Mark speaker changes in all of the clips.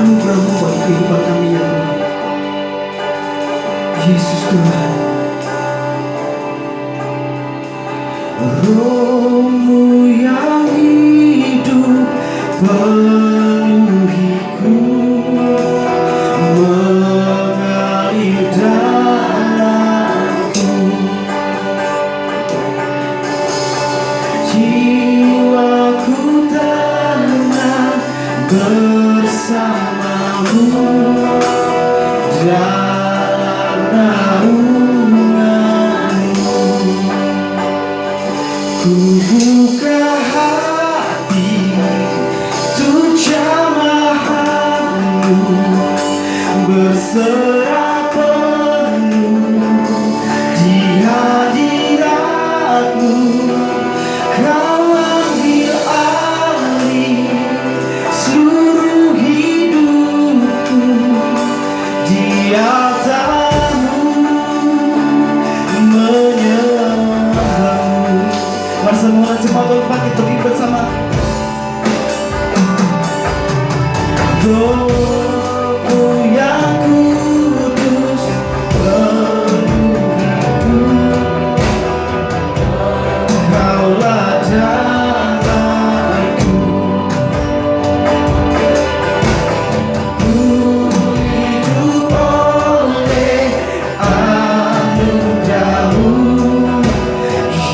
Speaker 1: anugerah-Mu buat kehidupan kami ya Tuhan. Yesus Tuhan, Roh-Mu yang hidup penuhiku, mengalir dalamku, jiwaku tenang bersama-Mu dalam naungan-Mu. Ku buka hati untuk jamahan-Mu, berserah penuh di hadirat-Mu. Kau ambil alih seluruh hidupku, di altar-Mu menyembah-Mu. Mari semua cepat bangkit berdiri bersama. Roh-Mu yang kudus penuhiku, Kaulah jalanku. Ku hidup oleh anugerah-Mu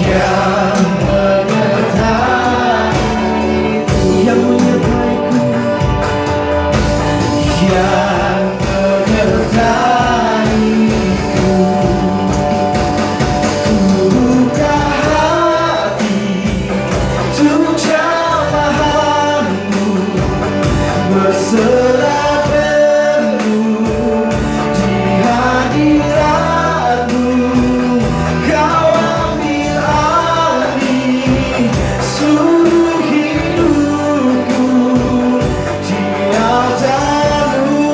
Speaker 1: yang menyertaiku, yang menyertaiku, yang menyertaiku. Ku buka hati untuk jamahan-Mu, berserah penuh di hadirat-Mu. Kau ambil alih seluruh hidupku, di altar-Mu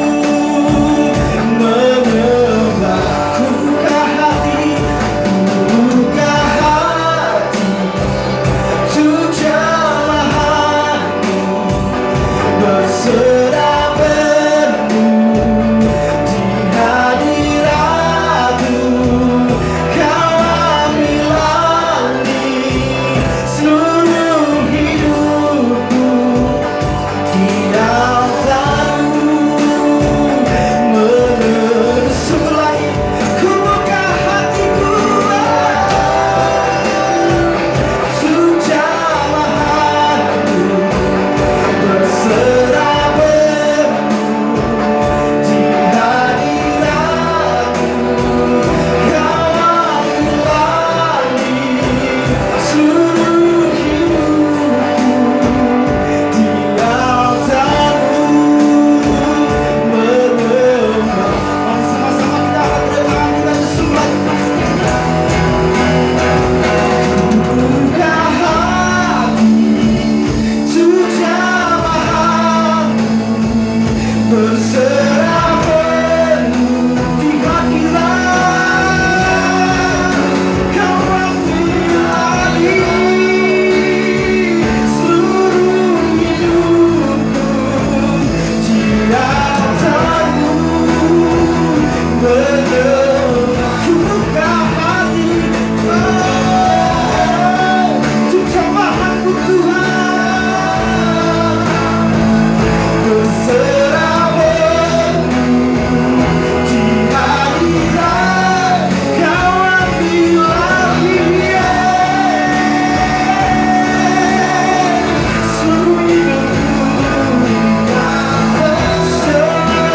Speaker 1: menyembah. Ku buka hati untuk jamahan-Mu, berserah penuh di hadirat-Mu. Kau ambil alih seluruh hidupku, di altar-Mu menyembah lagi. Ku buka hatiku untuk jamahan-Mu, berserah penuh di hadirat-Mu. Kau ambil alih seluruh hidupku, di altar-Mu menyembah. Mari sama-sama kita angkat kedua tangan kita bersembah. Buka hati untuk jamahan-Mu, berserah penuh di hadirat. Kau ambil alih seluruh hidupku, di altar-Mu menyembah. Ku buka hati untuk jamahan-Mu Tuhan, berserah penuh di hadirat. Kau ambil alih seluruh hidupku, bersembah.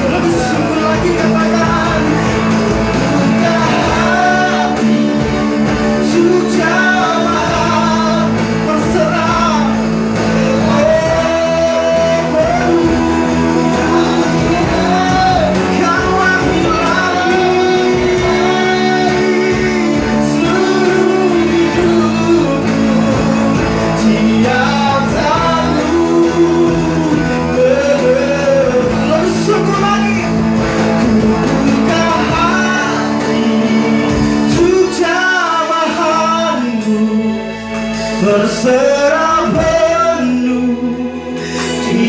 Speaker 1: Lebih sungguh lagi katakan, buka hati untuk jamahan, berserah Kau ambil alih seluruh hidupku, di altar-Mu menyembah. Lebih sungguh lagi. Ku buka hati untuk jamahan-Mu, berserah penuh di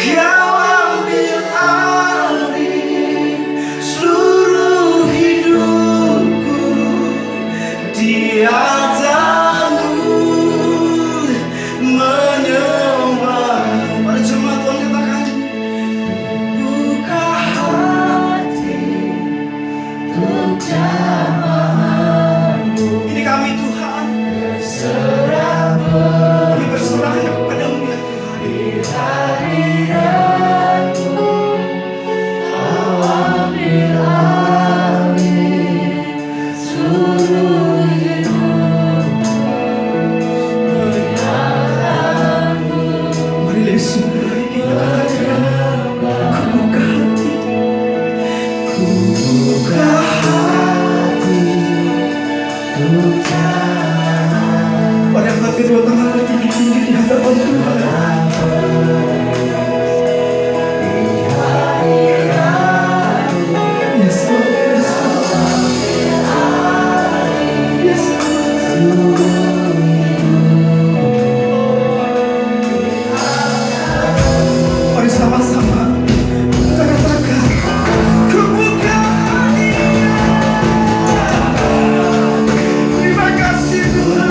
Speaker 1: Kau ambil alih seluruh hidupku, tiadamu menyembahmu. Pada jemaat Tuhan katakan, buka hati untuk jamahanmu. Ini kami Tuhan, kami berserah hanya kepadamu ya Tuhan. Marilah sungguh lagi kita katakan, ku buka hati untuk jamahanmu. Pada angkat kedua tangan tinggi-tinggi di hadapan Tuhan. Yes, Lord. Yes, Lord. Yes, Lord. Mari sama-sama kita katakan, ku buka hati. Terima kasih Tuhan.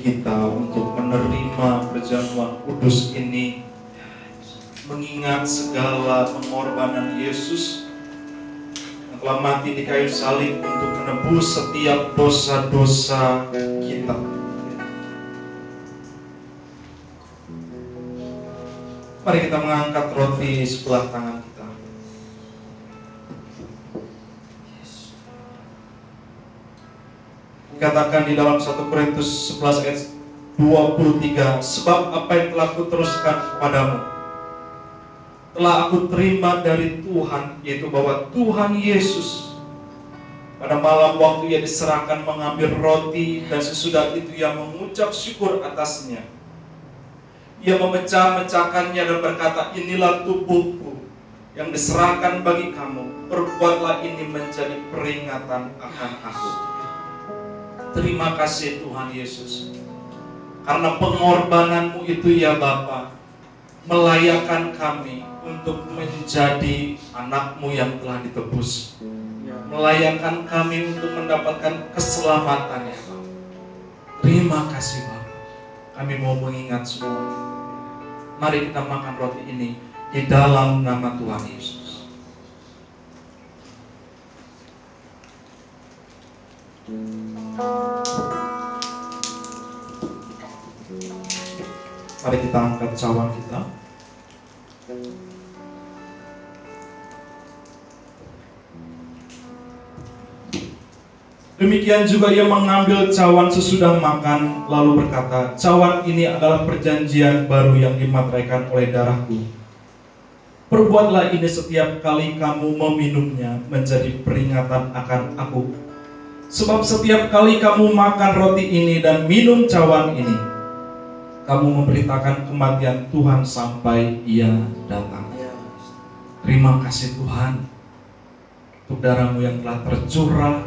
Speaker 1: Kita untuk menerima perjamuan kudus ini, mengingat segala pengorbanan Yesus yang telah mati di kayu salib untuk menebus setiap dosa-dosa kita. Mari kita mengangkat roti sebelah tangan kita. Dikatakan di dalam 1 Korintus 11 ayat 23, sebab apa yang telah kuteruskan kepadamu telah aku terima dari Tuhan, yaitu bahwa Tuhan Yesus pada malam waktu ia diserahkan mengambil roti, dan sesudah itu ia mengucap syukur atasnya. Ia memecah-mecahkannya dan berkata, inilah tubuhku yang diserahkan bagi kamu, perbuatlah ini menjadi peringatan akan aku. Terima kasih Tuhan Yesus, karena pengorbananmu itu ya Bapa, melayakkan kami untuk menjadi anakmu yang telah ditebus, melayakkan kami untuk mendapatkan keselamatan ya Bapa. Terima kasih Bapa, kami mau mengingat semua. Mari kita makan roti ini di dalam nama Tuhan Yesus. Mari kita angkat cawan kita. Demikian juga ia mengambil cawan sesudah makan, lalu berkata, cawan ini adalah perjanjian baru yang dimateraikan oleh darahku. Perbuatlah ini setiap kali kamu meminumnya menjadi peringatan akan aku. Sebab setiap kali kamu makan roti ini dan minum cawan ini, kamu memberitakan kematian Tuhan sampai Ia datang. Terima kasih Tuhan untuk darah-Mu yang telah tercurah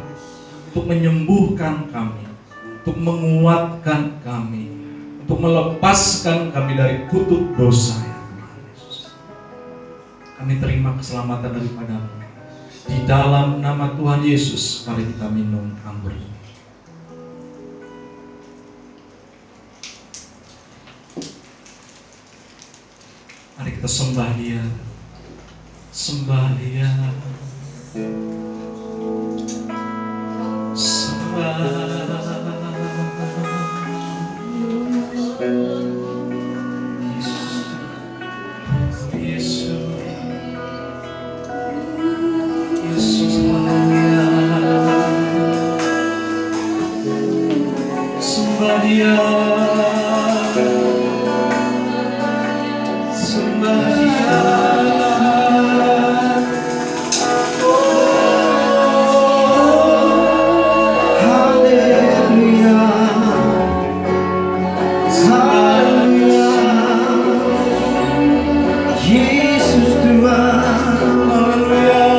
Speaker 1: untuk menyembuhkan kami, untuk menguatkan kami, untuk melepaskan kami dari kutuk dosa ya Tuhan Yesus. Kami terima keselamatan daripada-Mu. Di dalam nama Tuhan Yesus, mari kita minum anggur ini. Mari kita sembah Dia, sembah Dia, sembah Dia, sembah Dia. Haleluya, haleluya, Yesus Tuhan.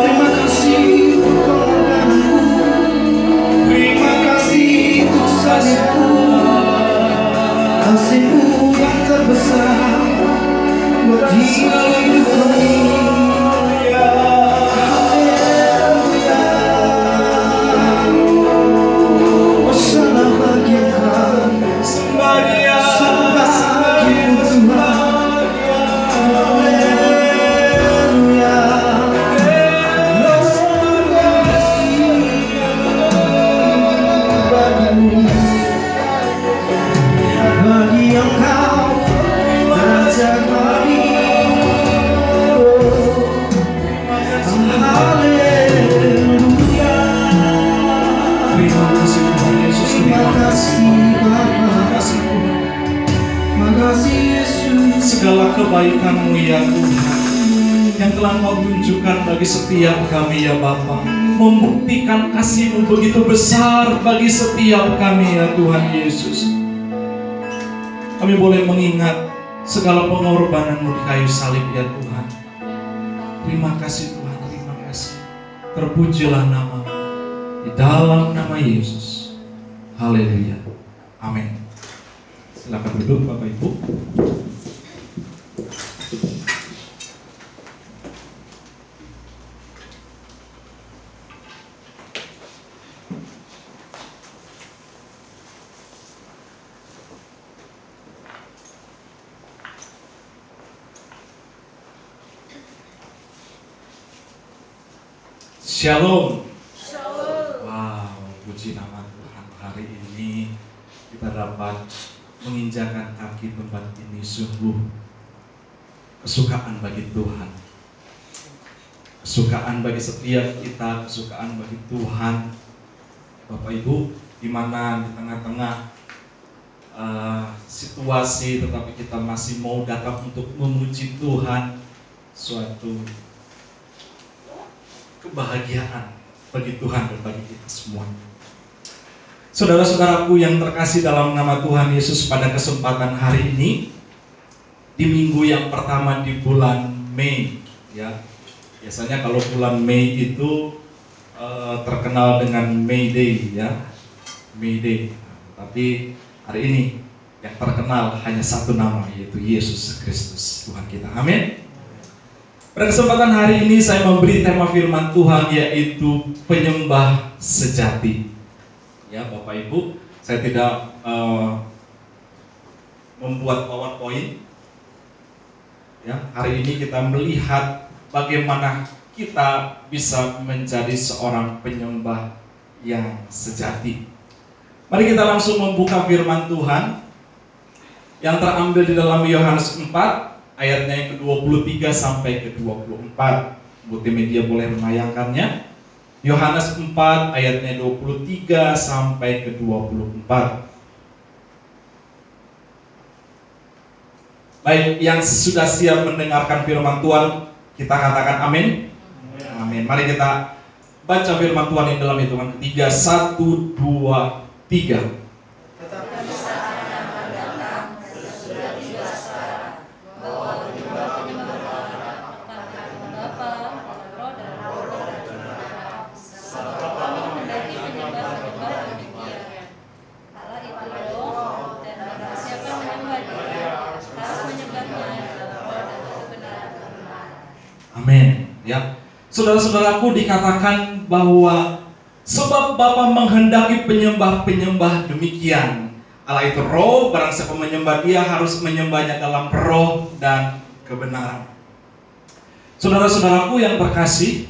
Speaker 1: Terima kasih untuk pengorbananmu, terima kasih untuk salibmu. Kasih-Mu yang terbesar buat hidup kami. Haleluya, Hosana bagi Engkau, sembah Dia, sembah bagi Tuhan. Haleluya, bagi Engkau Raja kami. Haleluya, terima kasih Tuhan Yesus, terima kasih Bapa, terima kasih Yesus. Segala kebaikan-Mu ya Tuhan yang telah Kau tunjukkan bagi setiap kami ya Bapa, membuktikan kasih-Mu begitu besar bagi setiap kami ya Tuhan Yesus. Kami boleh mengingat segala pengorbanan-Mu di kayu salib ya Tuhan. Terima kasih Tuhan, terima kasih. Terpujilah nama-Mu di dalam nama Yesus. Haleluya, amin. Silakan duduk Bapak Ibu. Shalom. Wow, puji nama Tuhan. Hari ini kita dapat menginjakan kaki tempat ini, sungguh kesukaan bagi Tuhan, kesukaan bagi setiap kita, kesukaan bagi Tuhan. Bapak Ibu, di mana di tengah-tengah situasi tetapi kita masih mau datang untuk memuji Tuhan, suatu kebahagiaan bagi Tuhan dan bagi kita semua. Saudara-saudaraku yang terkasih dalam nama Tuhan Yesus, pada kesempatan hari ini di minggu yang pertama di bulan Mei ya. Biasanya kalau bulan Mei itu terkenal dengan May Day ya. May Day. Tapi hari ini yang terkenal hanya satu nama, yaitu Yesus Kristus Tuhan kita. Amin. Pada kesempatan hari ini saya memberi tema firman Tuhan, yaitu penyembah sejati. Ya Bapak Ibu, saya tidak membuat PowerPoint. Ya, hari ini kita melihat bagaimana kita bisa menjadi seorang penyembah yang sejati. Mari kita langsung membuka firman Tuhan yang terambil di dalam Yohanes 4 ayatnya yang ke-23 sampai ke-24. Multimedia boleh menayangkannya. Yohanes 4 ayatnya 23 sampai ke-24. Baik, yang sudah siap mendengarkan firman Tuhan, kita katakan amin. Amin. Mari kita baca firman Tuhan yang dalam hitungan ketiga. 1, 2, 3. Amin. Ya, saudara-saudaraku, dikatakan bahwa sebab Bapa menghendaki penyembah-penyembah demikian. Allah itu roh, barang siapa menyembah Dia harus menyembahnya dalam roh dan kebenaran. Saudara-saudaraku yang terkasih,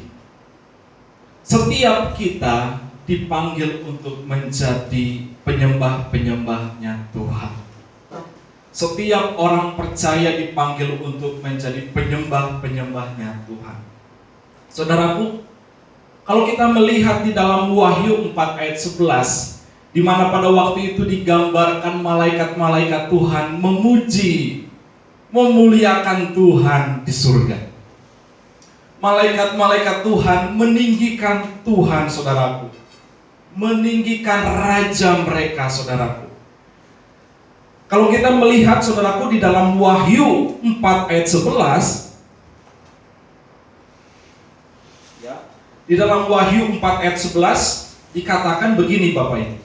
Speaker 1: setiap kita dipanggil untuk menjadi penyembah-penyembahnya Tuhan. Setiap orang percaya dipanggil untuk menjadi penyembah-penyembahnya Tuhan. Saudaraku, kalau kita melihat di dalam Wahyu 4 ayat 11, di mana pada waktu itu digambarkan malaikat-malaikat Tuhan memuji, memuliakan Tuhan di surga. Malaikat-malaikat Tuhan meninggikan Tuhan, saudaraku. Meninggikan Raja mereka, saudaraku. Kalau kita melihat, saudaraku, di dalam Wahyu 4 ayat 11, ya, di dalam Wahyu 4 ayat 11 dikatakan begini, Bapak Ibu.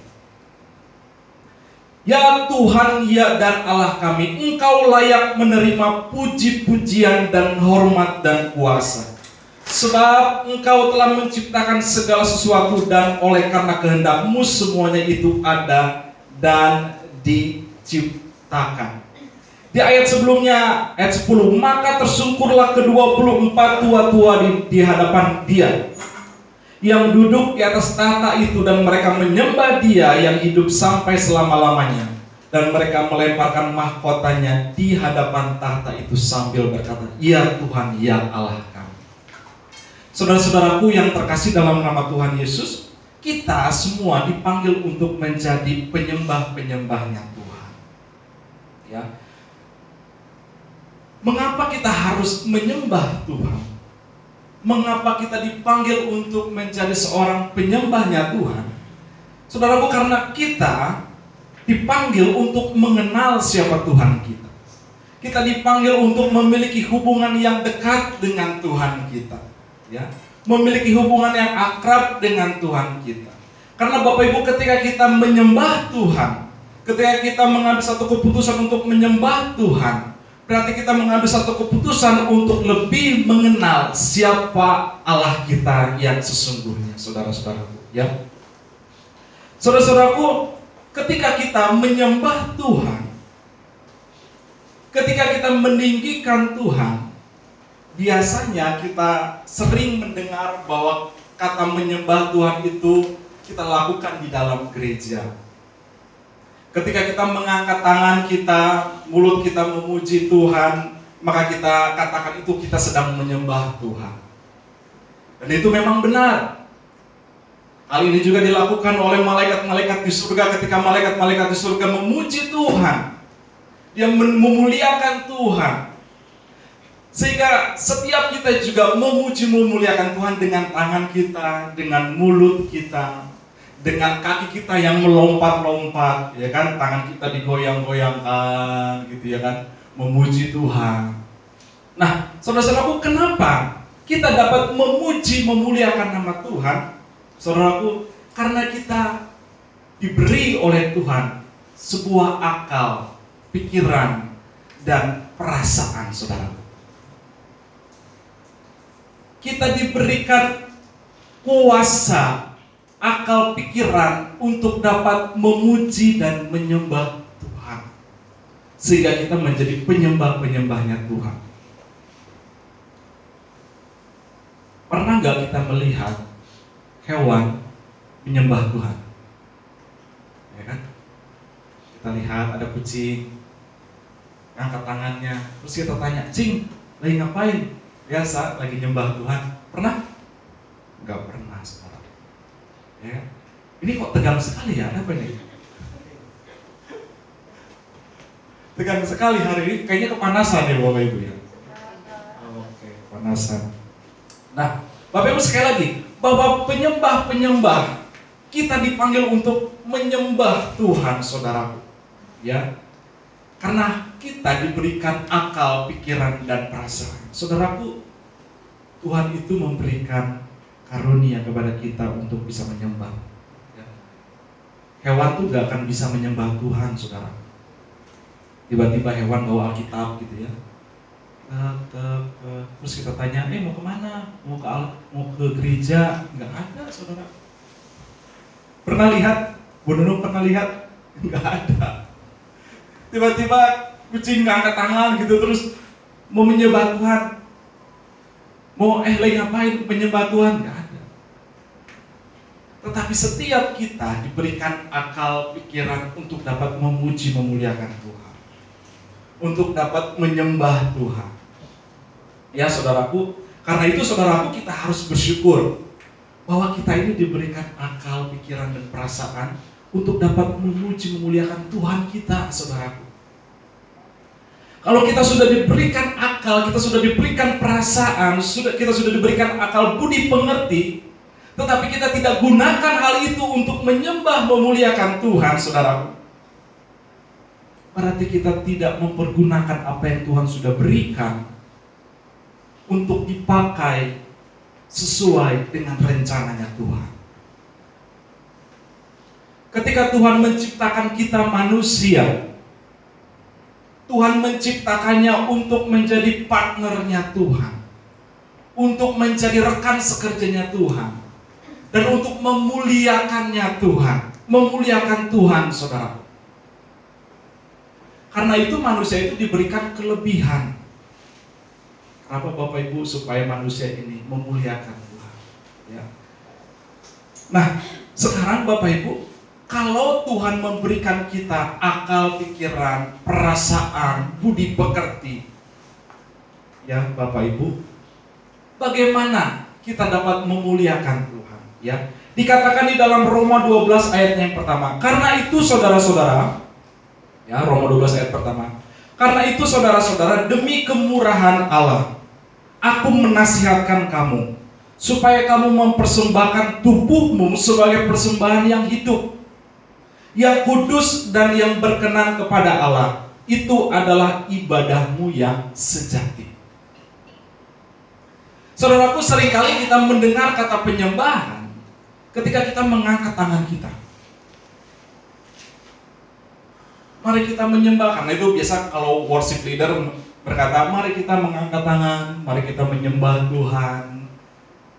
Speaker 1: Ya Tuhan, ya dan Allah kami, Engkau layak menerima puji-pujian dan hormat dan kuasa. Sebab Engkau telah menciptakan segala sesuatu, dan oleh karena kehendak-Mu semuanya itu ada dan diciptakan. Di ayat sebelumnya, ayat 10, maka tersungkurlah ke-24 tua-tua di hadapan Dia yang duduk di atas tahta itu, dan mereka menyembah Dia yang hidup sampai selama-lamanya, dan mereka melemparkan mahkotanya di hadapan tahta itu sambil berkata, ya Tuhan, ya Allah kami. Saudara-saudaraku yang terkasih dalam nama Tuhan Yesus, kita semua dipanggil untuk menjadi penyembah-penyembahnya Tuhan. Ya. Mengapa kita harus menyembah Tuhan? Mengapa kita dipanggil untuk menjadi seorang penyembahnya Tuhan? Saudaraku, karena kita dipanggil untuk mengenal siapa Tuhan kita. Kita dipanggil untuk memiliki hubungan yang dekat dengan Tuhan kita. Ya, memiliki hubungan yang akrab dengan Tuhan kita. Karena Bapak Ibu, ketika kita menyembah Tuhan, ketika kita mengambil satu keputusan untuk menyembah Tuhan, berarti kita mengambil satu keputusan untuk lebih mengenal siapa Allah kita yang sesungguhnya, saudara-saudaraku. Ya, saudara-saudaraku, ketika kita menyembah Tuhan, ketika kita meninggikan Tuhan, biasanya kita sering mendengar bahwa kata menyembah Tuhan itu kita lakukan di dalam gereja. Ketika kita mengangkat tangan kita, mulut kita memuji Tuhan, maka kita katakan itu kita sedang menyembah Tuhan. Dan itu memang benar. Hal ini juga dilakukan oleh malaikat-malaikat di surga. Ketika malaikat-malaikat di surga memuji Tuhan, dia memuliakan Tuhan. Sehingga setiap kita juga memuji, memuliakan Tuhan dengan tangan kita, dengan mulut kita, dengan kaki kita yang melompat-lompat, ya kan, tangan kita digoyang-goyangkan, gitu ya kan, memuji Tuhan. Nah, saudara-saudaraku, kenapa kita dapat memuji, memuliakan nama Tuhan? Saudaraku, karena kita diberi oleh Tuhan sebuah akal, pikiran, dan perasaan, saudara. Kita diberikan kuasa, akal pikiran untuk dapat memuji dan menyembah Tuhan. Sehingga kita menjadi penyembah-penyembahnya Tuhan. Pernah nggak kita melihat hewan menyembah Tuhan? Ya kan? Kita lihat ada kucing, angkat tangannya, terus kita tanya, "Cing, lagi ngapain?" Biasa lagi nyembah Tuhan. Pernah? Enggak pernah, saudara. Ya. Ini kok tegang sekali ya? Ada apa nih? Tegang sekali hari ini. Kayaknya kepanasan ya Bapak Ibu ya. Oke, kepanasan. Nah, Bapak Ibu sekali lagi, bahwa penyembah-penyembah kita dipanggil untuk menyembah Tuhan, saudaraku. Ya. Karena kita diberikan akal, pikiran, dan perasaan. Saudaraku, Tuhan itu memberikan karunia kepada kita untuk bisa menyembah. Ya. Hewan tuh gak akan bisa menyembah Tuhan, saudara. Tiba-tiba hewan bawa Alkitab gitu ya. Terus kita tanya, mau kemana? Mau ke gereja? Nggak ada, saudara. Pernah lihat? Bu Nunung pernah lihat? Nggak ada. Tiba-tiba kucing ngangkat tangan gitu terus mau menyembah Tuhan. Mau lagi ngapain menyembah Tuhan? Nggak ada. Tetapi setiap kita diberikan akal pikiran untuk dapat memuji memuliakan Tuhan, untuk dapat menyembah Tuhan. Ya saudaraku, karena itu saudaraku kita harus bersyukur bahwa kita ini diberikan akal, pikiran, dan perasaan untuk dapat memuji memuliakan Tuhan kita, saudaraku. Kalau kita sudah diberikan akal, kita sudah diberikan perasaan, kita sudah diberikan akal budi pengerti, tetapi kita tidak gunakan hal itu untuk menyembah memuliakan Tuhan, saudaraku, berarti kita tidak mempergunakan apa yang Tuhan sudah berikan untuk dipakai sesuai dengan rencananya Tuhan. Ketika Tuhan menciptakan kita manusia, Tuhan menciptakannya untuk menjadi partnernya Tuhan, untuk menjadi rekan sekerjanya Tuhan, dan untuk memuliakannya Tuhan, memuliakan Tuhan, saudara. Karena itu manusia itu diberikan kelebihan. Kenapa Bapak Ibu? Supaya manusia ini memuliakan Tuhan. Ya. Nah, sekarang Bapak Ibu, kalau Tuhan memberikan kita akal, pikiran, perasaan, budi pekerti, ya Bapak Ibu, bagaimana kita dapat memuliakan Tuhan? Ya, dikatakan di dalam Roma 12 ayat yang pertama. Karena itu saudara-saudara, ya Roma 12 ayat pertama. Karena itu saudara-saudara, demi kemurahan Allah, aku menasihatkan kamu supaya kamu mempersembahkan tubuhmu sebagai persembahan yang hidup, yang kudus dan yang berkenan kepada Allah. Itu adalah ibadahmu yang sejati. Saudaraku, seringkali kita mendengar kata penyembahan ketika kita mengangkat tangan kita. Mari kita menyembah, karena itu biasa kalau worship leader berkata, mari kita mengangkat tangan, mari kita menyembah Tuhan,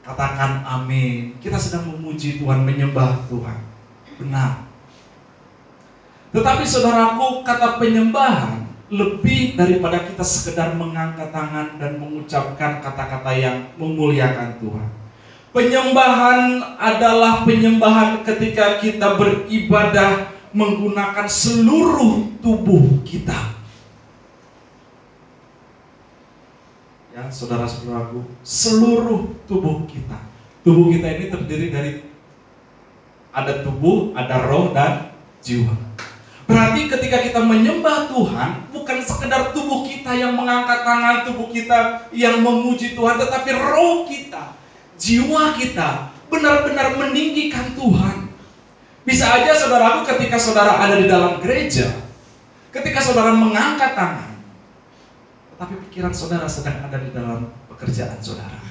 Speaker 1: katakan amin. Kita sedang memuji Tuhan, menyembah Tuhan. Benar. Tetapi saudaraku, kata penyembahan lebih daripada kita sekedar mengangkat tangan dan mengucapkan kata-kata yang memuliakan Tuhan. Penyembahan adalah penyembahan ketika kita beribadah menggunakan seluruh tubuh kita. Ya, saudara-saudaraku, seluruh tubuh kita. Tubuh kita ini terdiri dari ada tubuh, ada roh, dan jiwa. Berarti ketika kita menyembah Tuhan, bukan sekedar tubuh kita yang mengangkat tangan, tubuh kita yang memuji Tuhan, tetapi roh kita, jiwa kita benar-benar meninggikan Tuhan. Bisa aja saudaraku, ketika saudara ada di dalam gereja, ketika saudara mengangkat tangan, tetapi pikiran saudara sedang ada di dalam pekerjaan saudara.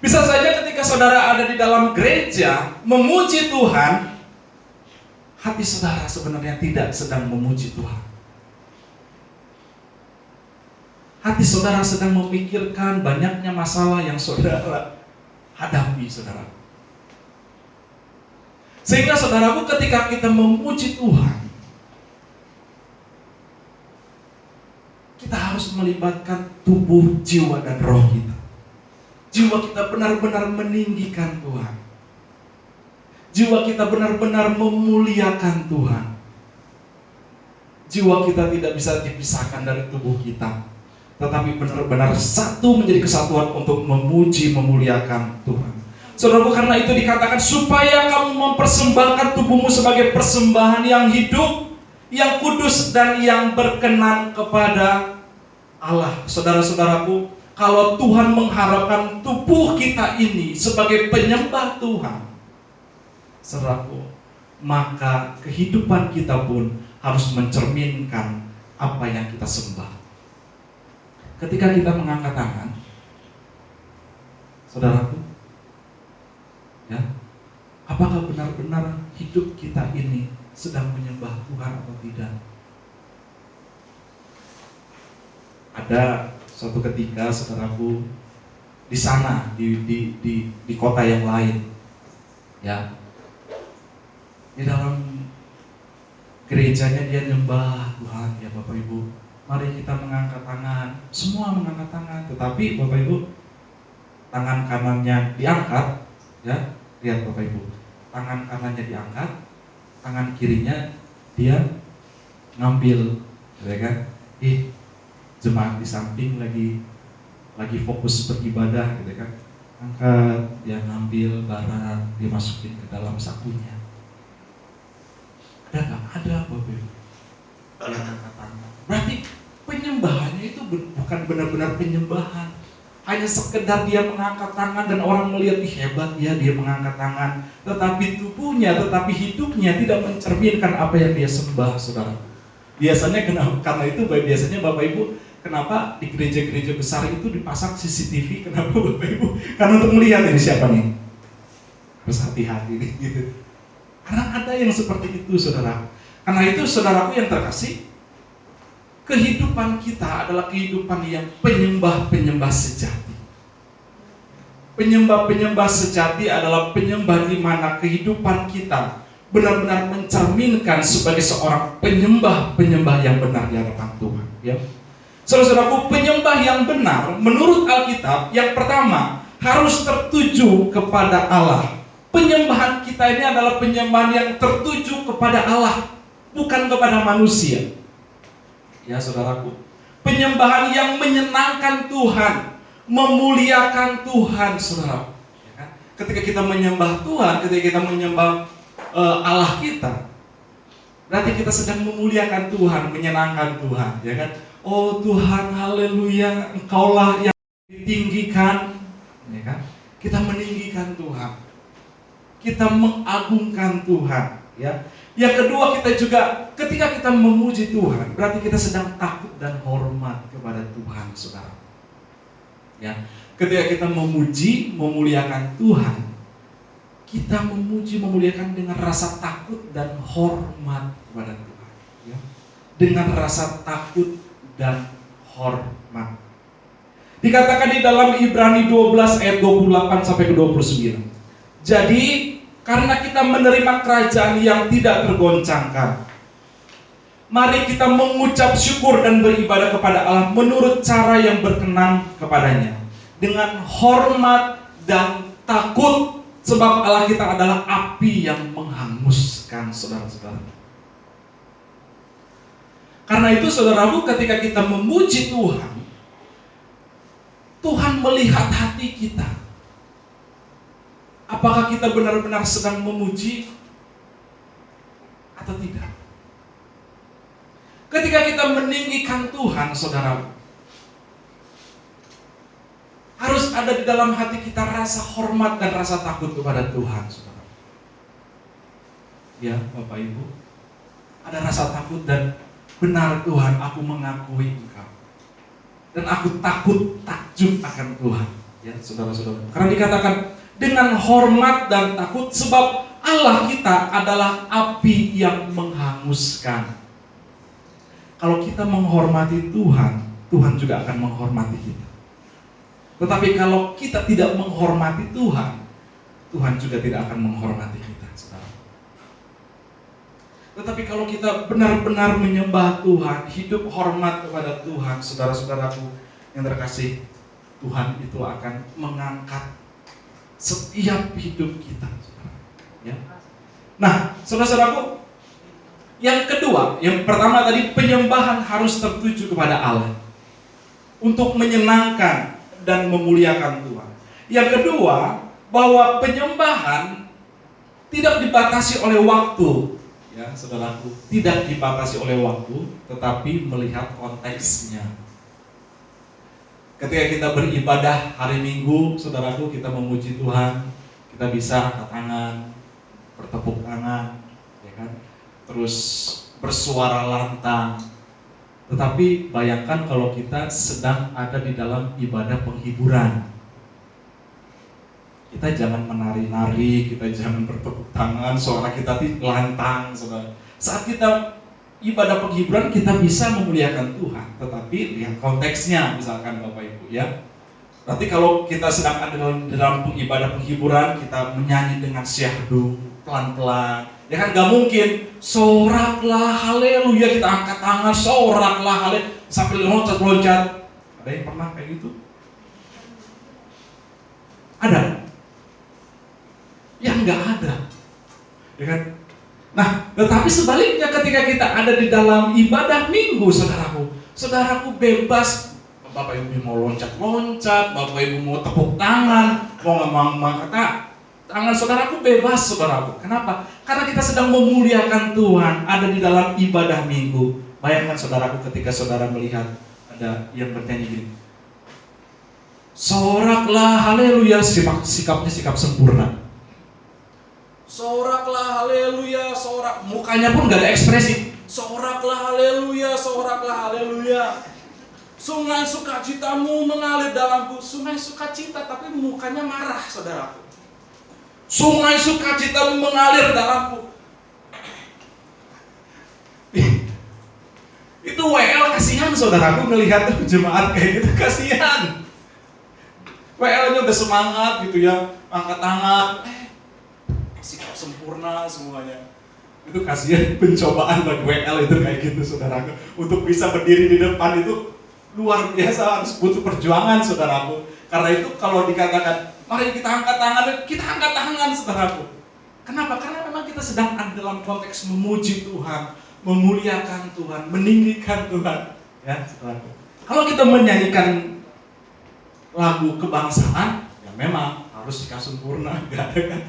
Speaker 1: Bisa saja ketika saudara ada di dalam gereja memuji Tuhan, hati saudara sebenarnya tidak sedang memuji Tuhan. Hati saudara sedang memikirkan banyaknya masalah yang saudara hadapi, saudara. Sehingga saudaraku, ketika kita memuji Tuhan, kita harus melibatkan tubuh, jiwa, dan roh kita. Jiwa kita benar-benar meninggikan Tuhan. Jiwa kita benar-benar memuliakan Tuhan. Jiwa kita tidak bisa dipisahkan dari tubuh kita, tetapi benar-benar satu menjadi kesatuan untuk memuji, memuliakan Tuhan. Saudaraku, karena itu dikatakan supaya kamu mempersembahkan tubuhmu sebagai persembahan yang hidup, yang kudus, dan yang berkenan kepada Allah. Saudara-saudaraku, kalau Tuhan mengharapkan tubuh kita ini sebagai penyembah Tuhan, saudaraku, maka kehidupan kita pun harus mencerminkan apa yang kita sembah. Ketika kita mengangkat tangan, saudaraku, ya, apakah benar-benar hidup kita ini sedang menyembah Tuhan atau tidak? ada suatu ketika saudaraku di sana di kota yang lain, ya, di dalam gerejanya dia nyembah Tuhan, ya Bapak Ibu. Mari kita mengangkat tangan, semua mengangkat tangan, tetapi Bapak Ibu, tangan kanannya diangkat, ya, lihat Bapak Ibu, tangan kanannya diangkat, tangan kirinya dia ngambil, ya kan? Jemaat di samping lagi fokus beribadah, gitu kan? Angkat, dia ngambil barang, dia masukin ke dalam sakunya. Ada nggak? Ada, Bapak Ibu. Dia angkat tangan. Berarti penyembahannya itu bukan benar-benar penyembahan. Hanya sekedar dia mengangkat tangan dan orang melihat, hebat ya dia mengangkat tangan. Tetapi tubuhnya, tetapi hidupnya tidak mencerminkan apa yang dia sembah, saudara. Biasanya karena itu biasanya Bapak Ibu, kenapa di gereja-gereja besar itu dipasang CCTV? Kenapa Bapak Ibu? Karena untuk melihat ini siapa nih. Harus hati-hati nih, gitu. Karena ada yang seperti itu, saudara. Karena itu, saudaraku yang terkasih, kehidupan kita adalah kehidupan yang penyembah-penyembah sejati. Penyembah-penyembah sejati adalah penyembah di mana kehidupan kita benar-benar mencerminkan sebagai seorang penyembah-penyembah yang benar di hadapan Tuhan, ya. Saudara-saudaraku, penyembah yang benar menurut Alkitab yang pertama harus tertuju kepada Allah. Penyembahan kita ini adalah penyembahan yang tertuju kepada Allah, bukan kepada manusia. Ya saudaraku, penyembahan yang menyenangkan Tuhan, memuliakan Tuhan, saudara. Ya kan? Ketika kita menyembah Tuhan, ketika kita menyembah Allah kita, berarti kita sedang memuliakan Tuhan, menyenangkan Tuhan, ya kan? Oh Tuhan, haleluya, Engkaulah yang ditinggikan, ya kan? Kita meninggikan Tuhan, kita mengagungkan Tuhan, ya. Yang kedua, kita juga ketika kita memuji Tuhan, berarti kita sedang takut dan hormat kepada Tuhan, saudara. Ya, ketika kita memuji, memuliakan Tuhan, kita memuji, memuliakan dengan rasa takut dan hormat kepada Tuhan, ya. Dengan rasa takut dan hormat. Dikatakan di dalam Ibrani 12 ayat 28 sampai ke 29. Jadi karena kita menerima kerajaan yang tidak tergoncangkan, mari kita mengucap syukur dan beribadah kepada Allah menurut cara yang berkenan kepadanya, dengan hormat dan takut, sebab Allah kita adalah api yang menghanguskan, saudara-saudara. Karena itu saudaraku, ketika kita memuji Tuhan, Tuhan melihat hati kita. Apakah kita benar-benar sedang memuji atau tidak? Ketika kita meninggikan Tuhan, saudara, harus ada di dalam hati kita rasa hormat dan rasa takut kepada Tuhan, saudara. Ya, Bapak Ibu, ada rasa takut dan benar Tuhan, aku mengakui Engkau. Dan aku takut, takjub akan Tuhan. Ya, saudara-saudara. Karena dikatakan dengan hormat dan takut, sebab Allah kita adalah api yang menghanguskan. Kalau kita menghormati Tuhan, Tuhan juga akan menghormati kita. Tetapi kalau kita tidak menghormati Tuhan, Tuhan juga tidak akan menghormati kita, saudara. Tetapi kalau kita benar-benar menyembah Tuhan, hidup hormat kepada Tuhan, saudara-saudaraku yang terkasih, Tuhan itu akan mengangkat setiap hidup kita, ya. Nah, saudara-saudaraku, yang kedua, yang pertama tadi penyembahan harus tertuju kepada Allah untuk menyenangkan dan memuliakan Tuhan. Yang kedua, bahwa penyembahan tidak dibatasi oleh waktu, ya, saudaraku, tidak dibatasi oleh waktu, tetapi melihat konteksnya. Ketika kita beribadah hari Minggu, saudaraku, kita memuji Tuhan, kita bisa angkat tangan, bertepuk tangan, ya kan? Terus bersuara lantang. Tetapi bayangkan kalau kita sedang ada di dalam ibadah penghiburan. Kita jangan menari-nari, kita jangan bertepuk tangan, suara kita lantang, saudara. Saat kita
Speaker 2: ibadah penghiburan kita bisa memuliakan Tuhan, tetapi lihat konteksnya, misalkan Bapak Ibu ya. Berarti kalau kita sedang ada dalam ibadah penghiburan, kita menyanyi dengan syahdu, pelan-pelan, ya kan gak mungkin soraklah haleluya, kita angkat tangan soraklah haleluya sambil loncat-loncat. Ada yang pernah kayak gitu? Ada? Yang nggak ada, ya kan? Nah, tetapi sebaliknya ketika kita ada di dalam ibadah minggu, saudaraku bebas. Bapak Ibu mau loncat-loncat, Bapak Ibu mau tepuk tangan, mau mengangkat tangan, saudaraku bebas, saudaraku. Kenapa? Karena kita sedang memuliakan Tuhan, ada di dalam ibadah minggu. Bayangkan saudaraku ketika saudara melihat ada yang bernyanyi gini, soraklah haleluya, sikapnya sikap sempurna. Soraklah haleluya, sorak, mukanya pun gak ada ekspresi. Soraklah haleluya, soraklah haleluya. Sungai sukacitamu mengalir dalamku. Sungai sukacita tapi mukanya marah, saudaraku. Sungai sukacitamu mengalir dalamku. Itu WL kasihan, saudaraku, ngelihat jemaat kayak gitu, kasihan. WL-nya udah semangat gitu ya, angkat tangan, sikap sempurna semuanya. Itu kasihan, pencobaan bagi WL itu kayak gitu, saudaraku. Untuk bisa berdiri di depan itu luar biasa, harus butuh perjuangan, saudaraku. Karena itu kalau dikatakan mari kita angkat tangan, saudaraku. Kenapa? Karena memang kita sedang ada dalam konteks memuji Tuhan, memuliakan Tuhan, meninggikan Tuhan, ya, saudaraku. Kalau kita menyanyikan lagu kebangsaan, ya memang harus sikap sempurna, enggak ada kan?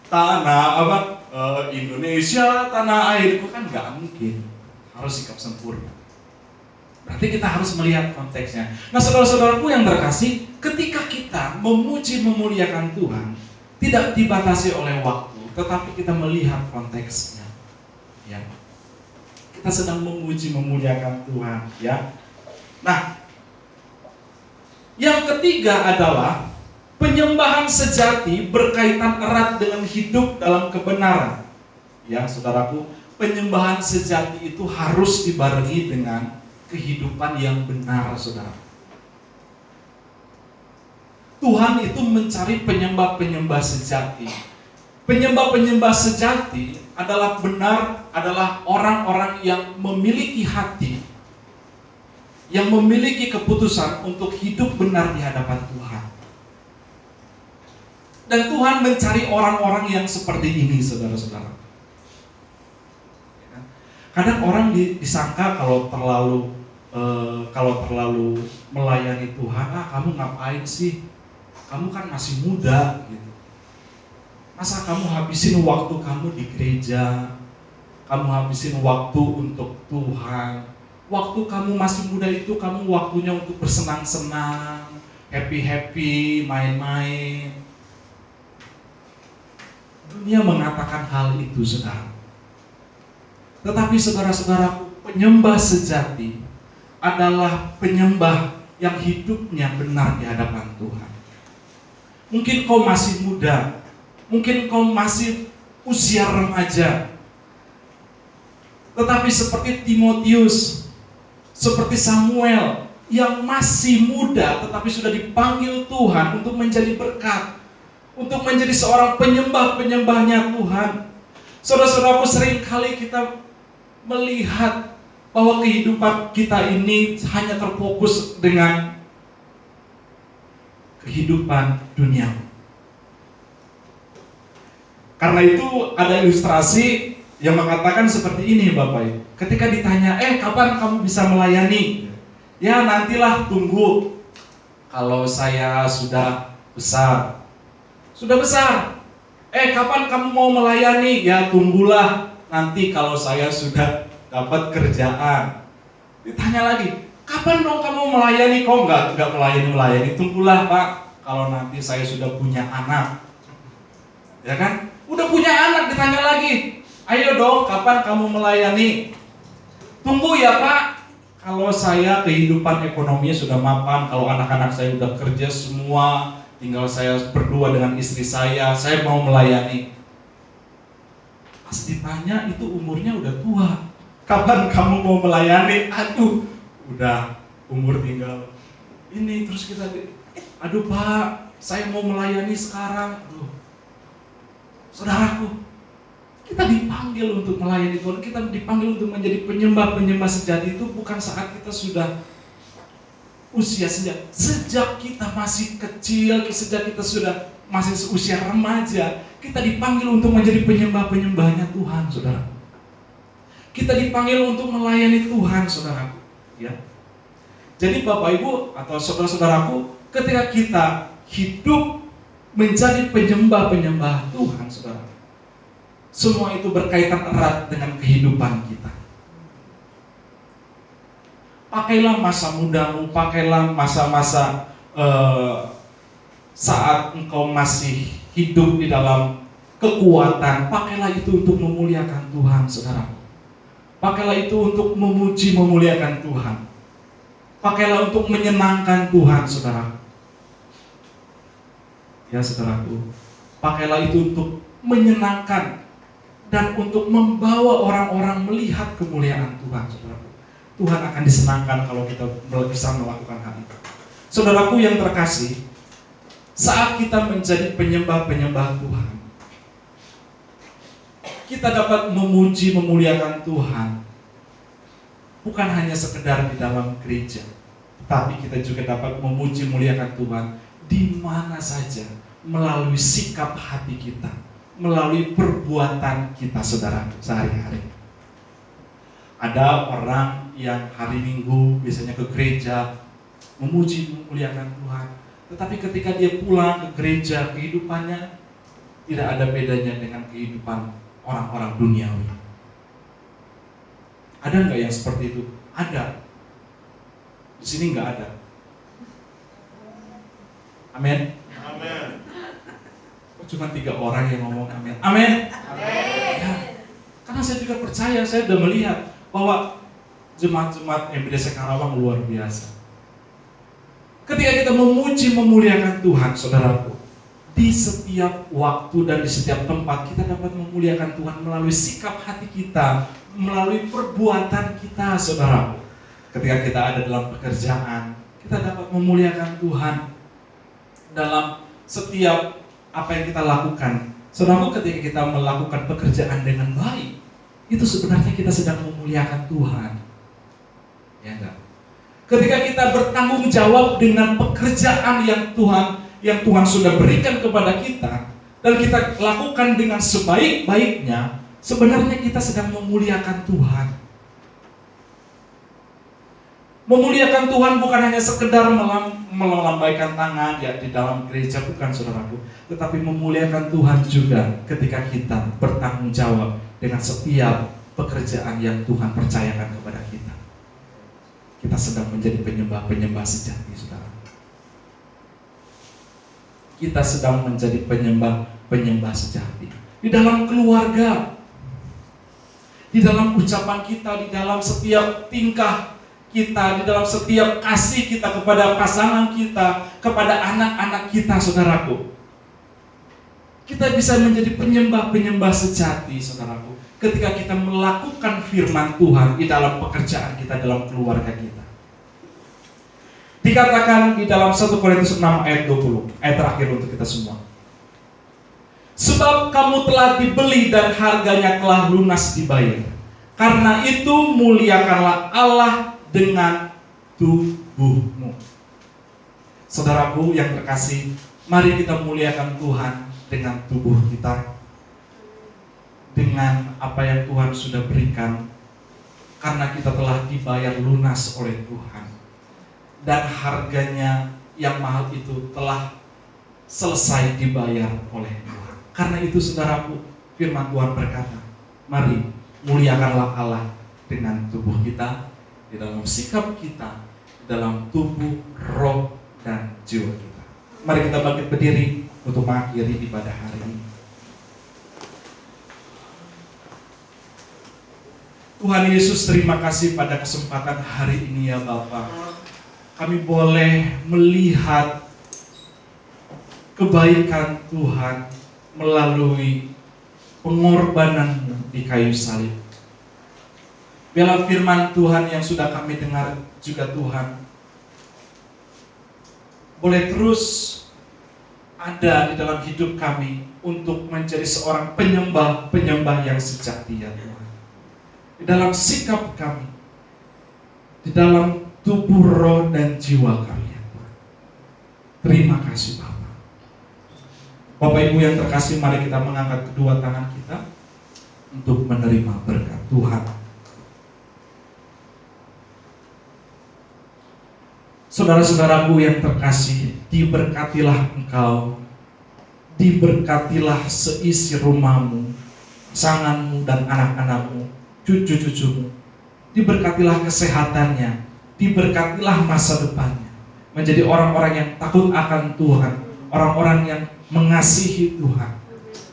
Speaker 2: Tanah Indonesia, tanah airku, kan nggak mungkin, harus sikap sempurna. Berarti kita harus melihat konteksnya. Nah, saudara-saudaraku yang terkasih, ketika kita memuji memuliakan Tuhan, tidak dibatasi oleh waktu, tetapi kita melihat konteksnya. Ya. Kita sedang memuji memuliakan Tuhan, ya. Nah, yang ketiga adalah penyembahan sejati berkaitan erat dengan hidup dalam kebenaran. Ya, saudaraku, penyembahan sejati itu harus dibarengi dengan kehidupan yang benar, saudara. Tuhan itu mencari penyembah-penyembah sejati. Penyembah-penyembah sejati adalah benar, adalah orang-orang yang memiliki hati, yang memiliki keputusan untuk hidup benar di hadapan Tuhan. Dan Tuhan mencari orang-orang yang seperti ini, saudara-saudara. Kadang orang disangka kalau terlalu melayani Tuhan, kamu ngapain sih? Kamu kan masih muda gitu. Masa kamu habisin waktu kamu di gereja, kamu habisin waktu untuk Tuhan. Waktu kamu masih muda itu kamu waktunya untuk bersenang-senang, happy-happy, main-main. Dunia mengatakan hal itu, saudara. Tetapi saudara-saudaraku, penyembah sejati adalah penyembah yang hidupnya benar di hadapan Tuhan. Mungkin kau masih muda, mungkin kau masih usia remaja, tetapi seperti Timotius, seperti Samuel yang masih muda tetapi sudah dipanggil Tuhan untuk menjadi berkat, untuk menjadi seorang penyembah-penyembahnya Tuhan. Saudara-saudaraku, seringkali kita melihat bahwa kehidupan kita ini hanya terfokus dengan kehidupan dunia. Karena itu ada ilustrasi yang mengatakan seperti ini, Bapak Ibu. Ketika ditanya, kapan kamu bisa melayani? Ya, nantilah, tunggu. Kalau saya sudah besar. Sudah besar. Kapan kamu mau melayani? Ya, tunggulah. Nanti kalau saya sudah dapat kerjaan. Ditanya lagi, kapan dong kamu melayani? Kok enggak melayani? Tunggulah, Pak, kalau nanti saya sudah punya anak. Ya kan? Udah punya anak ditanya lagi, ayo dong, kapan kamu melayani? Tunggu ya, Pak, kalau saya kehidupan ekonominya sudah mapan, kalau anak-anak saya udah kerja semua, tinggal saya berdua dengan istri saya mau melayani. Pas ditanya itu umurnya udah tua. kapan kamu mau melayani? Aduh, udah umur tinggal ini, terus kita, aduh Pak, saya mau melayani sekarang. Aduh, saudaraku, kita dipanggil untuk melayani Tuhan, kita dipanggil untuk menjadi penyembah-penyembah sejati itu bukan saat kita sudah usia sejak kita masih kecil, sejak kita sudah masih usia remaja, kita dipanggil untuk menjadi penyembah-penyembahnya Tuhan, saudara. Kita dipanggil untuk melayani Tuhan, saudara. Ya. Jadi Bapak Ibu atau saudara-saudaraku, ketika kita hidup menjadi penyembah-penyembah Tuhan, saudara, semua itu berkaitan erat dengan kehidupan kita. Pakailah masa mudamu, pakailah masa-masa saat engkau masih hidup di dalam kekuatan, pakailah itu untuk memuliakan Tuhan, saudara. Pakailah itu untuk memuji, memuliakan Tuhan. Pakailah untuk menyenangkan Tuhan, saudara. Ya, saudaraku, pakailah itu untuk menyenangkan dan untuk membawa orang-orang melihat kemuliaan Tuhan, saudara. Tuhan akan disenangkan kalau kita bisa melakukan hal itu. Saudaraku yang terkasih, saat kita menjadi penyembah-penyembah Tuhan, kita dapat memuji, memuliakan Tuhan bukan hanya sekedar di dalam gereja, tapi kita juga dapat memuji, memuliakan Tuhan di mana saja, melalui sikap hati kita, melalui perbuatan kita, saudara, sehari-hari. Ada orang yang hari Minggu biasanya ke gereja, memuji, memuliakan Tuhan, tetapi ketika dia pulang ke gereja, kehidupannya tidak ada bedanya dengan kehidupan orang-orang duniawi. Ada nggak yang seperti itu? Ada. Di sini nggak ada. Amin.
Speaker 1: Amin.
Speaker 2: Cuma 3 orang yang ngomong amin. Amin. Ya, karena saya juga percaya, saya sudah melihat bahwa jemaat-jemaat MBDC Karawang luar biasa. Ketika kita memuji, memuliakan Tuhan, saudaraku, di setiap waktu dan di setiap tempat kita dapat memuliakan Tuhan melalui sikap hati kita, melalui perbuatan kita, saudaraku. Ketika kita ada dalam pekerjaan, kita dapat memuliakan Tuhan dalam setiap apa yang kita lakukan. Saudaraku, ketika kita melakukan pekerjaan dengan baik, itu sebenarnya kita sedang memuliakan Tuhan. Ya enggak? Ketika kita bertanggung jawab dengan pekerjaan yang Tuhan sudah berikan kepada kita, dan kita lakukan dengan sebaik-baiknya, sebenarnya kita sedang memuliakan Tuhan. Memuliakan Tuhan bukan hanya sekedar melambaikan tangan ya di dalam gereja, bukan, saudaraku, tetapi memuliakan Tuhan juga ketika kita bertanggung jawab dengan setiap pekerjaan yang Tuhan percayakan kepada kita. Kita sedang menjadi penyembah-penyembah sejati, saudara. Kita sedang menjadi penyembah-penyembah sejati di dalam keluarga, di dalam ucapan kita, di dalam setiap tingkah kita, di dalam setiap kasih kita kepada pasangan kita, kepada anak-anak kita, saudaraku. Kita bisa menjadi penyembah-penyembah sejati, saudaraku, ketika kita melakukan firman Tuhan di dalam pekerjaan kita, dalam keluarga kita. Dikatakan di dalam 1 Korintus 6 ayat 20, ayat terakhir untuk kita semua. Sebab kamu telah dibeli dan harganya telah lunas dibayar. Karena itu muliakanlah Allah dengan tubuhmu. Saudaraku yang terkasih, mari kita muliakan Tuhan dengan tubuh kita, dengan apa yang Tuhan sudah berikan, karena kita telah dibayar lunas oleh Tuhan, dan harganya yang mahal itu telah selesai dibayar oleh Tuhan. Karena itu, saudaraku, firman Tuhan berkata, mari muliakanlah Allah dengan tubuh kita, di dalam sikap kita, dalam tubuh, roh, dan jiwa kita. Mari kita bangkit berdiri untuk mengakhiri ibadah hari ini. Tuhan Yesus, terima kasih pada kesempatan hari ini ya Bapa. Kami boleh melihat kebaikan Tuhan melalui pengorbanan-Mu di kayu salib. Biarlah firman Tuhan yang sudah kami dengar juga Tuhan boleh terus ada di dalam hidup kami untuk menjadi seorang penyembah yang sejati ya Tuhan. Di dalam sikap kami, di dalam tubuh, roh, dan jiwa kami ya Tuhan. Terima kasih Bapak. Bapak Ibu yang terkasih, mari kita mengangkat kedua tangan kita untuk menerima berkat Tuhan. Saudara-saudaraku yang terkasih, diberkatilah engkau, diberkatilah seisi rumahmu, pasanganmu dan anak-anakmu, cucu-cucumu. Diberkatilah kesehatannya, diberkatilah masa depannya, menjadi orang-orang yang takut akan Tuhan, orang-orang yang mengasihi Tuhan.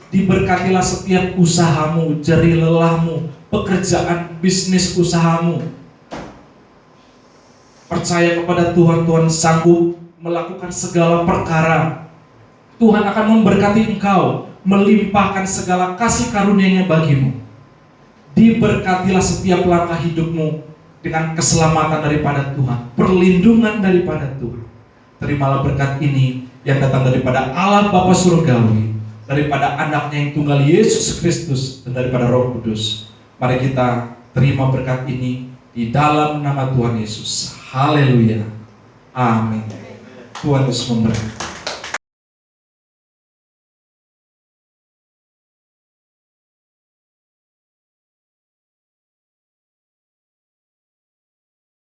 Speaker 2: Diberkatilah setiap usahamu, jerih lelahmu, pekerjaan bisnis usahamu. Percaya kepada Tuhan, Tuhan sanggup melakukan segala perkara. Tuhan akan memberkati engkau, melimpahkan segala kasih karunia-Nya bagimu. Diberkatilah setiap langkah hidupmu dengan keselamatan daripada Tuhan, perlindungan daripada Tuhan. Terimalah berkat ini yang datang daripada Allah Bapa Surgawi, daripada anaknya yang tunggal Yesus Kristus, dan daripada Roh Kudus. Mari kita terima berkat ini di dalam nama Tuhan Yesus. Haleluya. Amin. Tuhan Yesus memberkati.